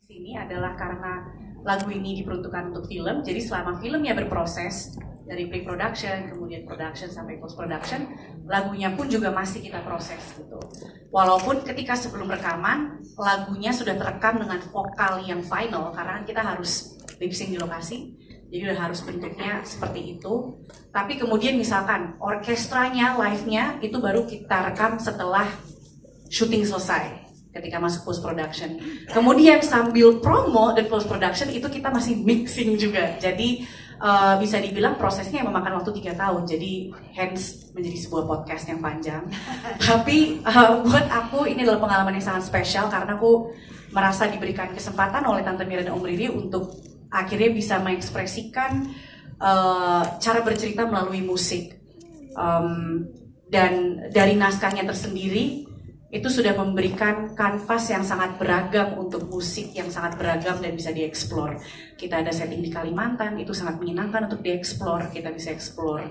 Sini adalah karena lagu ini diperuntukkan untuk film, jadi selama filmnya berproses dari pre-production, kemudian production sampai post-production, lagunya pun juga masih kita proses gitu. Walaupun ketika sebelum rekaman, lagunya sudah terekam dengan vokal yang final, karena kita harus lip sync di lokasi, jadi udah harus bentuknya seperti itu. Tapi kemudian misalkan orkestranya, live-nya, itu baru kita rekam setelah syuting selesai. Ketika masuk post production, kemudian sambil promo dan post production itu kita masih mixing juga. Jadi bisa dibilang prosesnya memakan waktu 3 tahun. Jadi hence menjadi sebuah podcast yang panjang. Tapi buat aku ini adalah pengalaman yang sangat spesial karena aku merasa diberikan kesempatan oleh Tante Mira dan Om Riri untuk akhirnya bisa mengekspresikan cara bercerita melalui musik. Dan dari naskahnya tersendiri itu sudah memberikan kanvas yang sangat beragam untuk musik yang sangat beragam dan bisa dieksplor. Kita ada setting di Kalimantan, itu sangat menyenangkan untuk dieksplor. Kita bisa eksplor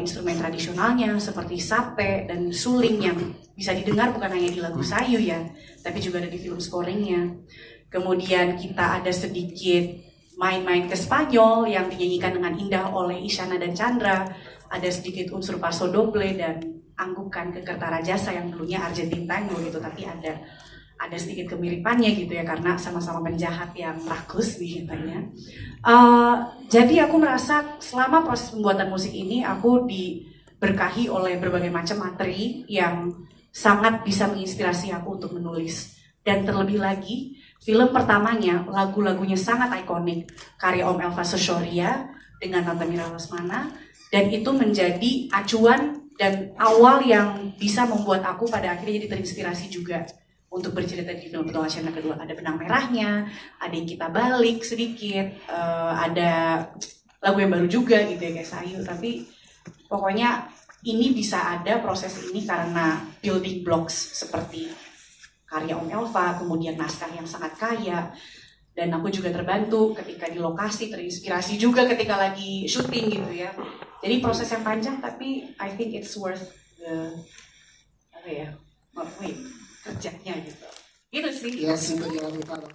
instrumen tradisionalnya seperti sape dan suling yang bisa didengar bukan hanya di lagu Sayu ya, tapi juga ada di film scoringnya. Kemudian kita ada sedikit main-main ke Spanyol yang dinyanyikan dengan indah oleh Isyana dan Chandra. Ada sedikit unsur paso doble dan anggukan ke Kertarajasa yang dulunya Argentine Tango gitu, tapi ada sedikit kemiripannya gitu ya karena sama-sama penjahat yang rakus ceritanya. Jadi aku merasa selama proses pembuatan musik ini aku diberkahi oleh berbagai macam materi yang sangat bisa menginspirasi aku untuk menulis. Dan terlebih lagi film pertamanya lagu-lagunya sangat ikonik, karya Om Elva Soshoria dengan Tante Mira Lesmana, dan itu menjadi acuan dan awal yang bisa membuat aku pada akhirnya jadi terinspirasi juga untuk bercerita di film Petualangan Syahna kedua. Ada benang merahnya, ada yang kita balik sedikit, ada lagu yang baru juga gitu ya kayak Sayu. Tapi pokoknya ini bisa ada proses ini karena building blocks seperti karya Om Elva, kemudian naskah yang sangat kaya. Dan aku juga terbantu ketika di lokasi, terinspirasi juga ketika lagi syuting gitu ya. Jadi proses yang panjang tapi I think it's worth the kerjanya gitu. Gitu sih. Ya sih berjalan utara.